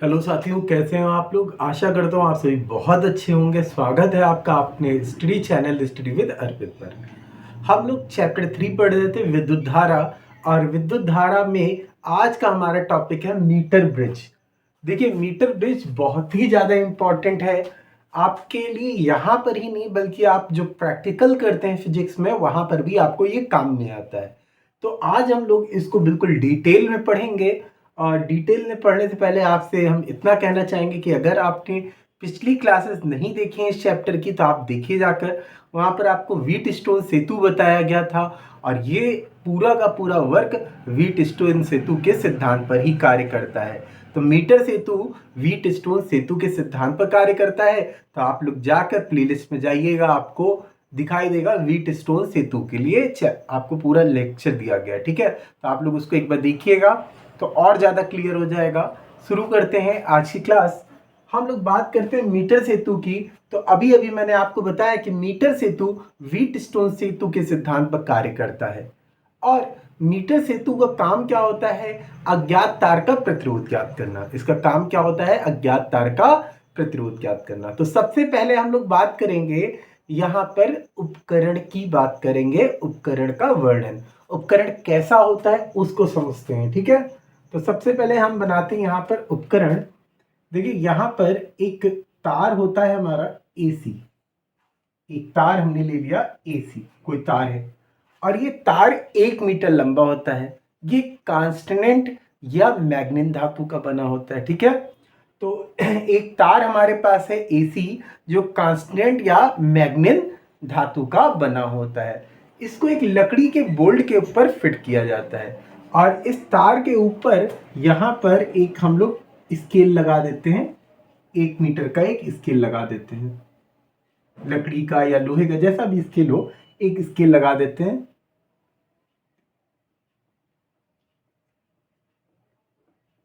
Hello साथियों, कैसे हैं आप लोग। आशा करता हूँ आप सभी बहुत अच्छे होंगे। स्वागत है आपका अपने स्टडी चैनल स्टडी विद अर्पित पर। हम लोग चैप्टर 3 पढ़ रहे थे विद्युत धारा, और विद्युत धारा में आज का हमारा टॉपिक है मीटर ब्रिज। देखिए, मीटर ब्रिज बहुत ही ज़्यादा इम्पॉर्टेंट है आपके लिए, यहाँ पर ही नहीं बल्कि आप जो प्रैक्टिकल करते हैं फिजिक्स में वहाँ पर भी आपको ये काम में आता है। तो आज हम लोग इसको बिल्कुल डिटेल में पढ़ेंगे। और डिटेल में पढ़ने से पहले आपसे हम इतना कहना चाहेंगे कि अगर आपने पिछली क्लासेस नहीं देखी हैं इस चैप्टर की तो आप देखिए जाकर। वहाँ पर आपको व्हीट स्टोन सेतु बताया गया था, और ये पूरा का पूरा वर्क व्हीट स्टोन सेतु के सिद्धांत पर ही कार्य करता है। तो मीटर सेतु व्हीट स्टोन सेतु के सिद्धांत पर कार्य करता है। तो आप लोग जाकर प्लेलिस्ट में जाइएगा, आपको दिखाई देगा व्हीट स्टोन सेतु के लिए आपको पूरा लेक्चर दिया गया है। ठीक है, तो आप लोग उसको एक बार देखिएगा तो और ज़्यादा क्लियर हो जाएगा। शुरू करते हैं आज की क्लास। हम लोग बात करते हैं मीटर सेतु की। तो अभी अभी मैंने आपको बताया कि मीटर सेतु व्हीट स्टोन सेतु के सिद्धांत पर कार्य करता है। और मीटर सेतु का काम क्या होता है? अज्ञात तार का प्रतिरोध ज्ञात करना। इसका काम क्या होता है? अज्ञात तार का प्रतिरोध ज्ञात करना। तो सबसे पहले हम लोग बात करेंगे यहाँ पर उपकरण की बात करेंगे, उपकरण का वर्णन। उपकरण कैसा होता है उसको समझते हैं। ठीक है, तो सबसे पहले हम बनाते हैं यहाँ पर उपकरण। देखिए, यहाँ पर एक तार होता है हमारा एसी। एक तार हमने ले लिया एसी, कोई तार है, और ये तार 1 मीटर लंबा होता है। ये कांस्टेंट या मैग्नीन धातु का बना होता है। ठीक है, तो एक तार हमारे पास है एसी जो कांस्टेंट या मैग्नीन धातु का बना होता है। इसको एक लकड़ी के बोल्ट के ऊपर फिट किया जाता है, और इस तार के ऊपर यहाँ पर एक हम लोग स्केल लगा देते हैं। 1 मीटर का एक स्केल लगा देते हैं, लकड़ी का या लोहे का जैसा भी स्केल हो, एक स्केल लगा देते हैं।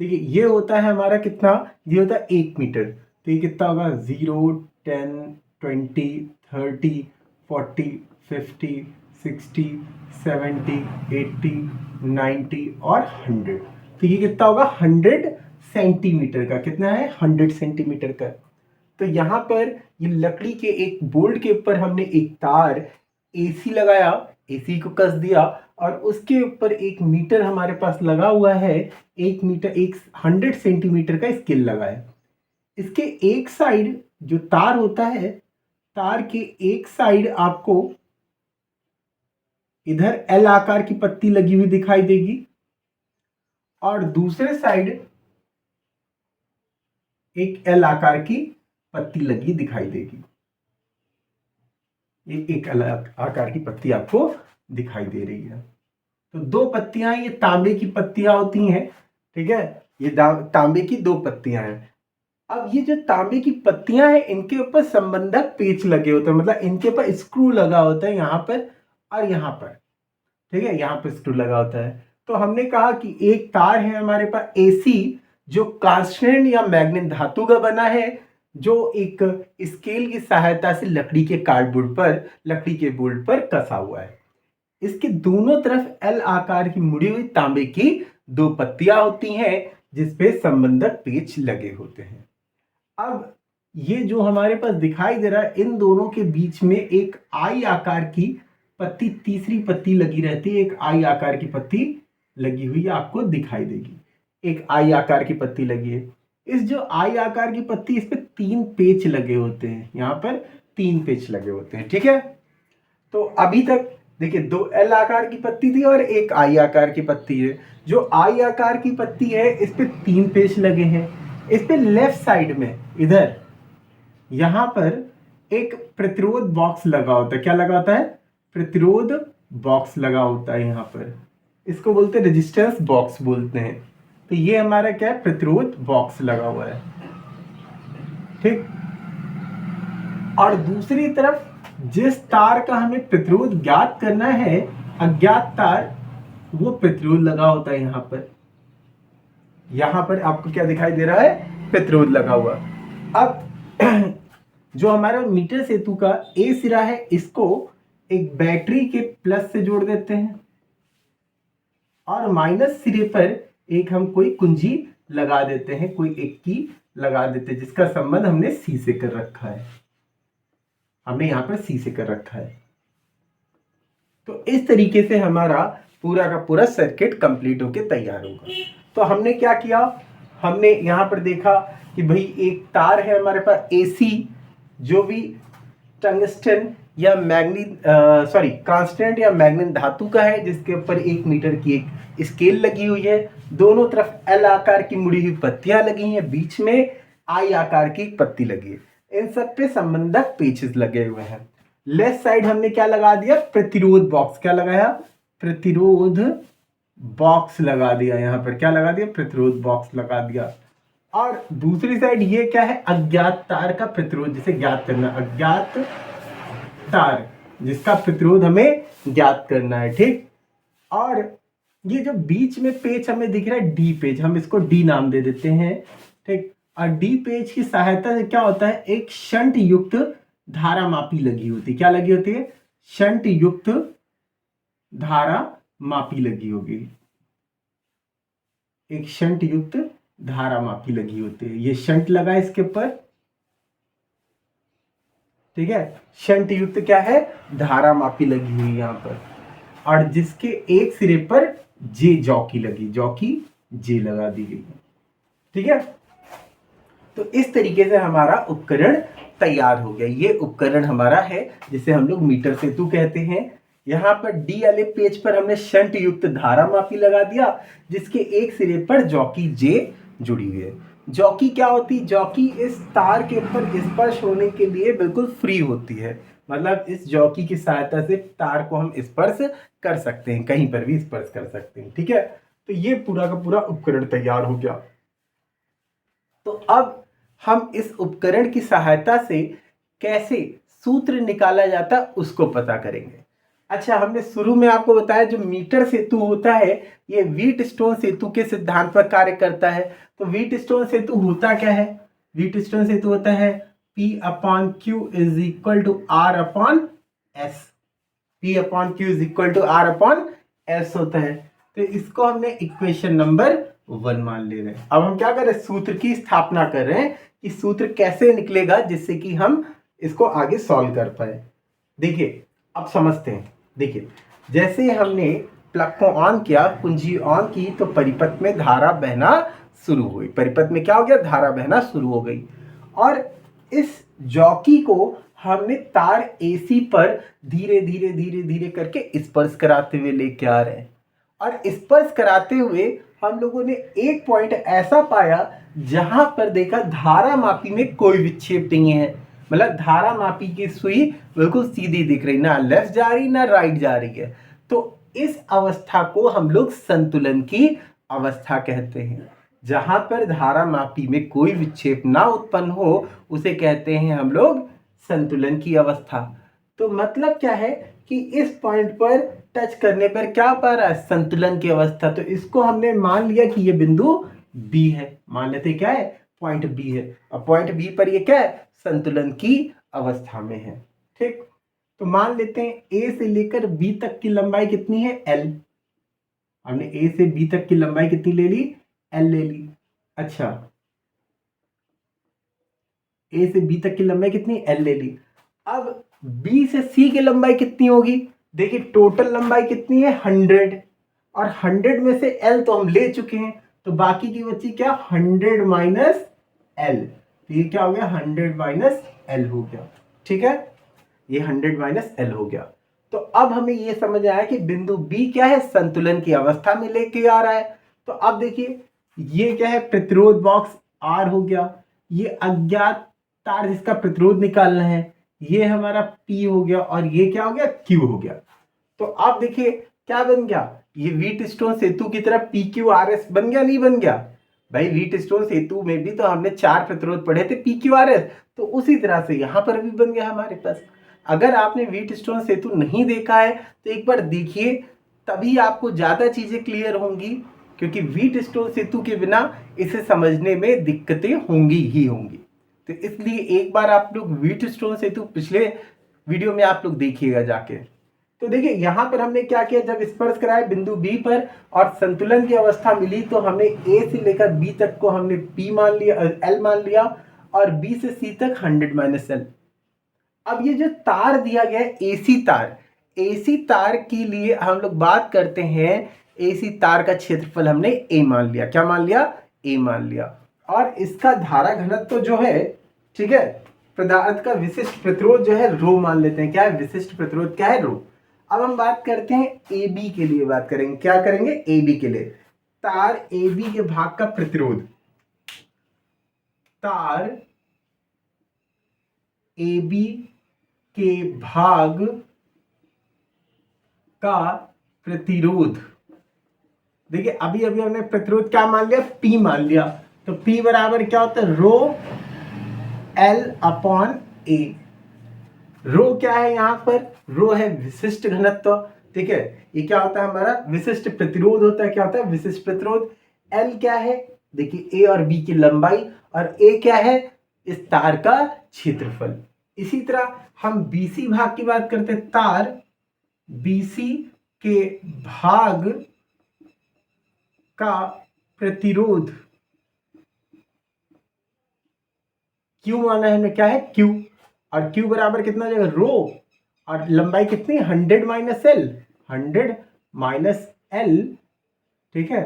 देखिए, ये होता है हमारा कितना, ये होता है 1 मीटर। तो ये कितना होगा? 0, 10, 20, 30, 40, 50, 60, 70, 80, 90 और 100। तो ये कितना होगा? 100 सेंटीमीटर का। कितना है? 100 सेंटीमीटर का। तो यहाँ पर ये लकड़ी के एक बोल्ट के ऊपर हमने एक तार एसी लगाया, एसी को कस दिया, और उसके ऊपर 1 मीटर हमारे पास लगा हुआ है। 1 मीटर, 100 सेंटीमीटर का स्केल लगा है। इसके एक साइड जो तार होता है, तार के एक साइड आपको इधर एल आकार की पत्ती लगी हुई दिखाई देगी, और दूसरे साइड एक एल आकार की पत्ती लगी दिखाई देगी। एक एल आकार की पत्ती आपको दिखाई दे रही है। तो 2 पत्तियां, ये तांबे की पत्तियां होती हैं। ठीक है, ये तांबे की 2 पत्तियां हैं। अब ये जो तांबे की पत्तियां हैं, इनके ऊपर संबंधक पेच लगे होते हैं, मतलब इनके ऊपर स्क्रू लगा होता है यहाँ पर और यहाँ पर। ठीक है, यहाँ पर स्क्रू लगा होता है। तो हमने कहा कि एक तार है हमारे पास एसी जो कांस्टेंट या मैग्नीन धातु का बना है, जो एक स्केल की सहायता से लकड़ी के कार्डबोर्ड पर, लकड़ी के बोल्ट पर कसा हुआ है। इसके दोनों तरफ एल आकार की मुड़ी हुई तांबे की 2 पत्तियां होती हैं जिसपे संबंधक पेच लगे होते हैं। अब ये जो हमारे पास दिखाई दे रहा है, इन दोनों के बीच में एक आई आकार की पत्ती, तीसरी पत्ती लगी रहती है। एक आई आकार की पत्ती लगी हुई आपको दिखाई देगी। एक आई आकार की पत्ती लगी है। इस जो आई आकार की पत्ती, इस पे 3 पेच लगे होते हैं। यहाँ पर 3 पेच लगे होते हैं। ठीक है, तो अभी तक देखिए 2 एल आकार की पत्ती थी और एक आई आकार की पत्ती है। जो आई आकार की पत्ती है, इस पे 3 पेच लगे हैं। इस पे लेफ्ट साइड में इधर यहाँ पर एक प्रतिरोध बॉक्स लगा होता है। क्या लगा होता है? प्रतिरोध बॉक्स लगा होता है यहाँ पर। इसको बोलते हैं रेजिस्टेंस बॉक्स बोलते हैं। तो ये हमारा क्या है? प्रतिरोध बॉक्स लगा हुआ है। ठीक, और दूसरी तरफ जिस तार का हमें प्रतिरोध ज्ञात करना है, अज्ञात तार, वो प्रतिरोध लगा होता है यहाँ पर। यहाँ पर आपको क्या दिखाई दे रहा है? प्रतिरोध लगा हुआ। अब जो हमारा मीटर सेतु का ए सिरा है, इसको एक बैटरी के प्लस से जोड़ देते हैं, और माइनस सिरे पर एक हम कोई कुंजी लगा देते हैं, कोई एक की लगा देते हैं जिसका संबंध हमने सी से कर रखा है, हमने यहाँ पर सी से कर रखा है। तो इस तरीके से हमारा पूरा का पूरा सर्किट कंप्लीट होके तैयार होगा। तो हमने क्या किया, हमने यहाँ पर देखा कि भाई एक तार है हमारे पास एसी, जो भी टंगस्टन या कांस्टेंट या मैग्नीन धातु का है, जिसके ऊपर 1 मीटर की एक स्केल लगी हुई है, दोनों तरफ एल आकार की मुड़ी हुई पत्तियां लगी हैं, बीच में आई आकार की एक पत्ती लगी है, इन सब पे संबंधक पेचेस लगे हुए हैं। लेफ्ट साइड हमने क्या लगा दिया, प्रतिरोध बॉक्स, क्या लगाया, प्रतिरोध बॉक्स लगा दिया, यहाँ पर क्या लगा दिया, प्रतिरोध बॉक्स लगा दिया। और दूसरी साइड ये क्या है, अज्ञात तार का प्रतिरोध, जिसे ज्ञात करना, अज्ञात तार जिसका प्रतिरोध हमें ज्ञात करना है, ठीक। और ये जो बीच में पेच हमें दिख रहा है डी पेच, हम इसको डी नाम दे देते हैं, ठीक। और डी पेच की सहायता से क्या होता है, एक शंट युक्त धारा मापी लगी होती है, क्या लगी होती है, शंट युक्त धारा मापी लगी होगी, एक शंट युक्त धारा मापी लगी होती है, ये शंट लगा है इसके ऊपर, ठीक है। शंट युक्त क्या है, धारा मापी लगी हुई यहाँ पर, और जिसके एक सिरे पर जे जॉकी लगी, जॉकी जे लगा दी गई, ठीक है। तो इस तरीके से हमारा उपकरण तैयार हो गया। ये उपकरण हमारा है जिसे हम लोग मीटर सेतु कहते हैं। यहाँ पर डी वाले पेज पर हमने शंट युक्त धारा मापी लगा दिया, जिसके एक सिरे पर जॉकी जे जुड़ी हुई है। जॉकी क्या होती है, जॉकी इस तार के ऊपर स्पर्श होने के लिए बिल्कुल फ्री होती है, मतलब इस जॉकी की सहायता से तार को हम स्पर्श कर सकते हैं, कहीं पर भी स्पर्श कर सकते हैं, ठीक है। तो ये पूरा का पूरा उपकरण तैयार हो गया। तो अब हम इस उपकरण की सहायता से कैसे सूत्र निकाला जाता उसको पता करेंगे। अच्छा, हमने शुरू में आपको बताया जो मीटर सेतु होता है ये व्हीटस्टोन सेतु के सिद्धांत पर कार्य करता है। तो व्हीटस्टोन सेतु होता क्या है, व्हीटस्टोन सेतु होता है P/Q is equal to R/S, P/Q is equal to R/S होता है। तो इसको हमने इक्वेशन नंबर 1 मान ले रहे हैं। अब हम क्या कर रहे हैं, सूत्र की स्थापना कर रहे हैं कि सूत्र कैसे निकलेगा जिससे कि हम इसको आगे सॉल्व कर पाए। देखिए अब समझते हैं। देखिए जैसे हमने प्लग को ऑन किया, कुंजी ऑन की, तो परिपथ में धारा बहना शुरू हुई, परिपथ में क्या हो गया, धारा बहना शुरू हो गई। और इस जॉकी को हमने तार AC पर धीरे धीरे धीरे धीरे करके स्पर्श कराते हुए लेके आ रहे हैं। और स्पर्श कराते हुए हम लोगों ने एक पॉइंट ऐसा पाया जहां पर देखा धारा मापी में कोई विक्षेप नहीं है, मतलब धारा मापी की सुई बिल्कुल सीधी दिख रही, ना लेफ्ट जा रही ना राइट जा रही है। तो इस अवस्था को हम लोग संतुलन की अवस्था कहते हैं। जहां पर धारा मापी में कोई विक्षेप ना उत्पन्न हो उसे कहते हैं हम लोग संतुलन की अवस्था। तो मतलब क्या है कि इस पॉइंट पर टच करने पर क्या पा रहा है, संतुलन की अवस्था। तो इसको हमने मान लिया कि ये बिंदु B है, मान लेते क्या है, पॉइंट B है। और पॉइंट B पर ये क्या है, संतुलन की अवस्था में है, ठीक। तो मान लेते हैं A से लेकर B तक की लंबाई कितनी है, L। हमने A से B तक की लंबाई कितनी ले ली, L ले ली। अच्छा, A से B तक की लंबाई कितनी, L ले ली। अब B से C की लंबाई कितनी होगी, देखिए टोटल लंबाई कितनी है 100, और 100 में से L तो हम ले चुके हैं, तो बाकी की बची क्या, 100 माइनस L। तो ये क्या हो गया, 100 माइनस L हो गया, ठीक है। ये 100 माइनस L हो गया। तो अब हमें ये समझ आया कि बिंदु B क्या है, संतुलन की अवस्था में लेके आ रहा है। तो अब देखिए ये क्या है, प्रतिरोध बॉक्स R हो गया, ये अज्ञात तार जिसका प्रतिरोध निकालना है ये हमारा P हो गया, और ये क्या हो गया, Q हो गया। तो अब देखिए क्या बन गया, ये व्हीटस्टोन सेतु की तरह PQRS बन गया, नहीं बन गया भाई। व्हीटस्टोन सेतु में भी तो हमने 4 प्रतिरोध पढ़े थे PQRS, तो उसी तरह से यहाँ पर भी बन गया हमारे पास। अगर आपने व्हीटस्टोन सेतु नहीं देखा है तो एक बार देखिए, तभी आपको ज़्यादा चीज़ें क्लियर होंगी, क्योंकि व्हीटस्टोन सेतु के बिना इसे समझने में दिक्कतें होंगी ही होंगी। तो इसलिए एक बार आप लोग व्हीटस्टोन सेतु पिछले वीडियो में आप लोग देखिएगा जाके। तो देखिए यहाँ पर हमने क्या किया, जब स्पर्श कराया बिंदु बी पर और संतुलन की अवस्था मिली तो हमने ए से लेकर बी तक को हमने पी मान लिया, एल मान लिया, और बी से सी तक 100 माइनस एल। अब ये जो तार दिया गया है एसी तार, एसी तार के लिए हम लोग बात करते हैं, एसी तार का क्षेत्रफल हमने ए मान लिया। क्या मान लिया? ए मान लिया। और इसका धारा घनत्व जो है, ठीक है, पदार्थ का विशिष्ट प्रतिरोध जो है रो मान लेते हैं। क्या है? विशिष्ट प्रतिरोध क्या है? रो। अब हम बात करते हैं ए बी के लिए, बात करेंगे। क्या करेंगे? ए बी के लिए। तार ए बी के भाग का प्रतिरोध, तार ए बी के भाग का प्रतिरोध। देखिए अभी अभी हमने प्रतिरोध क्या मान लिया? P मान लिया। तो P बराबर क्या होता है? रो L अपॉन A। रो क्या है यहाँ पर? रो है विशिष्ट घनत्व। ठीक है, ये क्या होता है? हमारा विशिष्ट प्रतिरोध होता है। क्या होता है? विशिष्ट प्रतिरोध। L क्या है? देखिए A और B की लंबाई, और A क्या है? इस तार का क्षेत्रफल। इसी तरह हम BC भाग की बात करते हैं। तार BC के भाग का प्रतिरोध Q माना है हमने। क्या है? Q। और Q बराबर कितना हो जाएगा? रो, और लंबाई कितनी? 100 माइनस एल, 100 माइनस एल, ठीक है,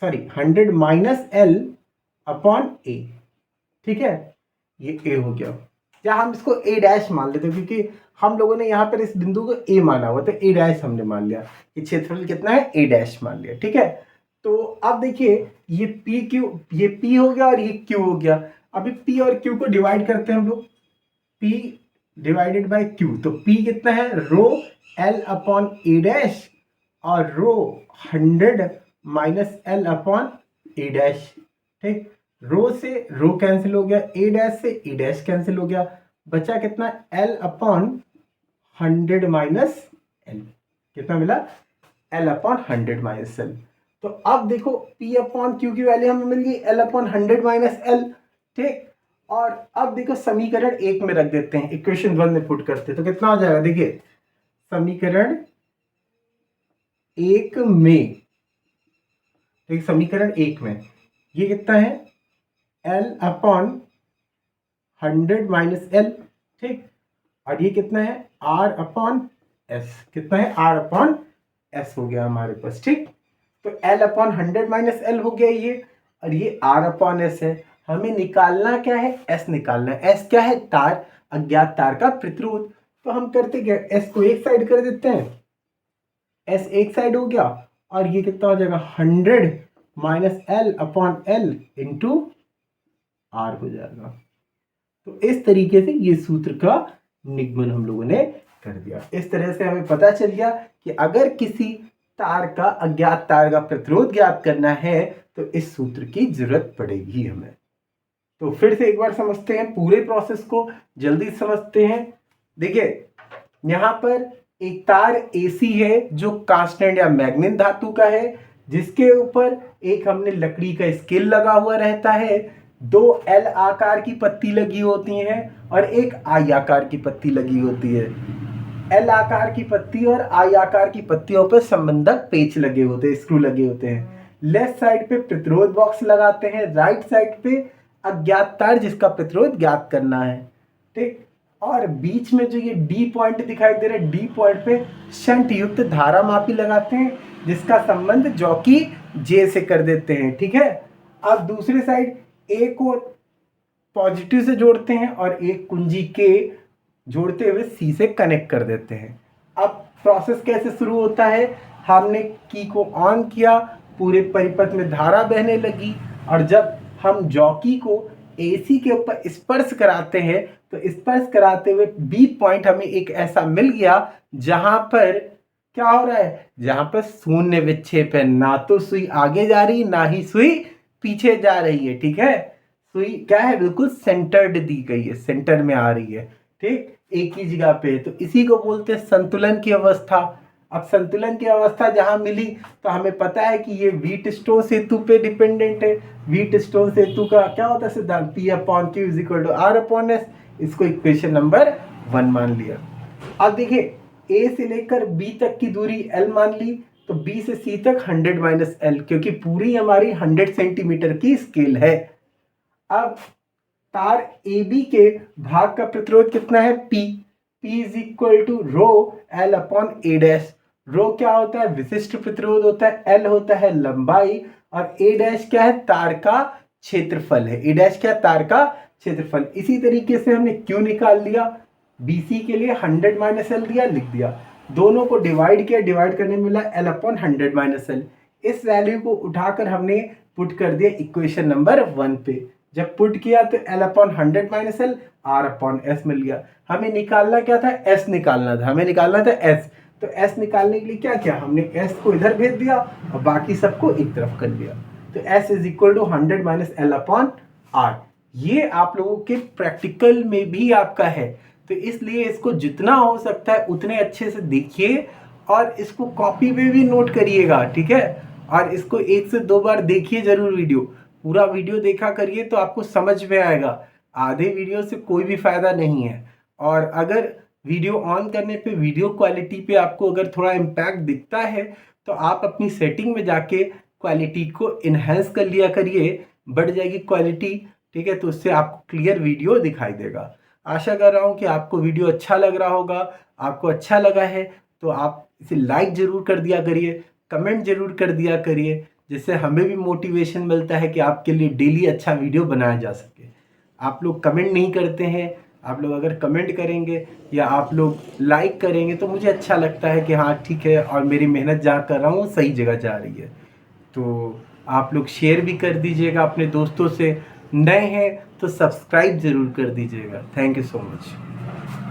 सॉरी 100 माइनस एल अपॉन ए। ठीक है, ये ए हो गया। या हम इसको ए डैश मान लेते हैं, क्योंकि हम लोगों ने यहाँ पर इस बिंदु को ए माना हुआ, तो ए डैश हमने मान लिया। ये क्षेत्रफल कितना है? ए डैश मान लिया। ठीक है, तो अब देखिए ये पी क्यू, ये पी हो गया और ये क्यू हो गया। अभी पी और क्यू को डिवाइड करते हैं हम लोग, पी डिवाइडेड बाय क्यू। तो पी कितना है? रो एल अपॉन ए डैश, और रो 100 minus L upon A dash. ठीक, रो से रो कैंसिल हो गया, ए डैश से ए डैश कैंसिल हो गया, बचा कितना? L upon 100 minus L. कितना मिला? L upon 100 minus L. तो अब देखो P अपॉन क्यू की वैल्यू हमें मिल गई L अपॉन 100 माइनस एल। ठीक, और अब देखो समीकरण 1 में रख देते हैं, इक्वेशन 1 में पुट करते हैं, तो कितना हो जाएगा? देखिए समीकरण 1 में, ठीक, समीकरण 1 में ये कितना है? L upon 100 minus L. ठीक, और ये कितना है? R upon S. कितना है? R अपॉन एस हो गया हमारे पास। ठीक, तो L अपॉन 100 माइनस एल हो गया ये, और ये R अपॉन एस है। हमें निकालना क्या है? S निकालना है। S क्या है? तार, अज्ञात तार का प्रतिरोध। तो हम करते क्या? S को एक साइड कर देते हैं, S एक साइड हो गया, और ये कितना हो जाएगा? 100 minus L upon L into R हो जाएगा। तो इस तरीके से ये सूत्र का निगमन हम लोगों ने कर दिया। इस तरह से हमें पता चल गया कि अगर किसी तार का, अज्ञात तार का प्रतिरोध ज्ञात करना है तो इस सूत्र की जरूरत पड़ेगी हमें। तो फिर से एक बार समझते हैं पूरे प्रोसेस को, जल्दी समझते हैं। देखिए यहाँ पर एक तार AC है जो कांस्टेंट या मैग्नेट धातु का है, जिसके ऊपर एक हमने लकड़ी का स्केल लगा हुआ रहता है, 2 L आकार की पत्ती लगी होती हैं और एक I आकार की पत्ती लगी होती है। L आकार की पत्ती और I आकार की पत्तियों पर संबंधक पेच लगे होते हैं, स्क्रू लगे होते हैं। लेफ्ट साइड पे प्रतिरोध बॉक्स लगाते हैं, राइट साइड पे अज्ञात तार जिसका प्रतिरोध ज्ञात करना है। ठीक, और बीच में जो ये D पॉइंट दिखाई दे रहा है, D पॉइंट पे शंट युक्त धारा मापी लगाते हैं, जिसका संबंध जॉकी J से कर देते हैं। ठीक है, अब दूसरे साइड A को पॉजिटिव से जोड़ते हैं और एक कुंजी K जोड़ते हुए C से कनेक्ट कर देते हैं। अब प्रोसेस कैसे शुरू होता है? हमने की को ऑन किया, पूरे परिपथ में धारा बहने लगी, और जब हम जॉकी को AC के ऊपर स्पर्श कराते हैं तो स्पर्श कराते हुए B पॉइंट हमें एक ऐसा मिल गया जहां पर क्या हो रहा है? जहां पर शून्य विक्षेप है, ना तो सुई आगे जा रही ना ही सुई पीछे जा रही है। ठीक है, सुई क्या है? बिल्कुल सेंटर्ड दी गई है, सेंटर में आ रही है। ठीक, एक ही जगह पे, तो इसी को बोलते हैं संतुलन की अवस्था। अब संतुलन की अवस्था जहां मिली तो हमें पता है कि ये व्हीट स्टोन सेतु पे डिपेंडेंट है। व्हीट स्टोन सेतु का क्या होता है सिद्धांत? P upon Q is equal to R upon S। इसको इक्वेशन नंबर 1 मान लिया। अब देखिए ए से लेकर बी तक की दूरी एल मान ली, तो बी से सी तक 100 माइनस एल, क्योंकि पूरी हमारी 100 सेंटीमीटर की स्केल है। अब तार ए बी के भाग का प्रतिरोध कितना है, P is equal to rho L upon A dash. Rho क्या होता है, विशिष्ट प्रतिरोध होता है, एल होता है लंबाई, और ए डैश क्या है, तार का क्षेत्रफल है। ए डैश क्या है, तार का क्षेत्रफल। इसी तरीके से हमने क्यू निकाल लिया, BC के लिए 100 माइनस एल दिया, लिख दिया। दोनों को डिवाइड किया, डिवाइड करने में मिला एल अपॉन 100 माइनस एल। इस वैल्यू को उठाकर हमने पुट कर दिया इक्वेशन नंबर 1 पे। जब पुट किया तो L upon 100 minus L R upon S मिल गया। हमें निकालना क्या था, एस निकालना था, हमें निकालना था एस। तो एस निकालने के लिए क्या किया, हमने एस को इधर भेज दिया और बाकी सबको एक तरफ कर दिया। तो S is equal to 100 minus L upon R. ये आप लोगों के प्रैक्टिकल में भी आपका है, तो इसलिए इसको जितना हो सकता है उतने अच्छे से देखिए और इसको कॉपी पे भी नोट करिएगा, ठीक है। और इसको 1 से 2 बार देखिए जरूर, वीडियो पूरा वीडियो देखा करिए तो आपको समझ में आएगा। आधे वीडियो से कोई भी फायदा नहीं है। और अगर वीडियो ऑन करने पे वीडियो क्वालिटी पे आपको अगर थोड़ा इम्पैक्ट दिखता है तो आप अपनी सेटिंग में जाके क्वालिटी को इन्हेंस कर लिया करिए, बढ़ जाएगी क्वालिटी, ठीक है। तो उससे आपको क्लियर वीडियो दिखाई देगा। आशा कर रहा हूँ कि आपको वीडियो अच्छा लग रहा होगा। आपको अच्छा लगा है तो आप इसे लाइक ज़रूर कर दिया करिए, कमेंट ज़रूर कर दिया करिए, जिससे हमें भी मोटिवेशन मिलता है कि आपके लिए डेली अच्छा वीडियो बनाया जा सके। आप लोग कमेंट नहीं करते हैं, आप लोग अगर कमेंट करेंगे या आप लोग लाइक करेंगे तो मुझे अच्छा लगता है कि हाँ ठीक है, और मेरी मेहनत जहाँ कर रहा हूँ सही जगह जा रही है। तो आप लोग शेयर भी कर दीजिएगा अपने दोस्तों से, नए हैं तो सब्सक्राइब ज़रूर कर दीजिएगा। Thank you so much.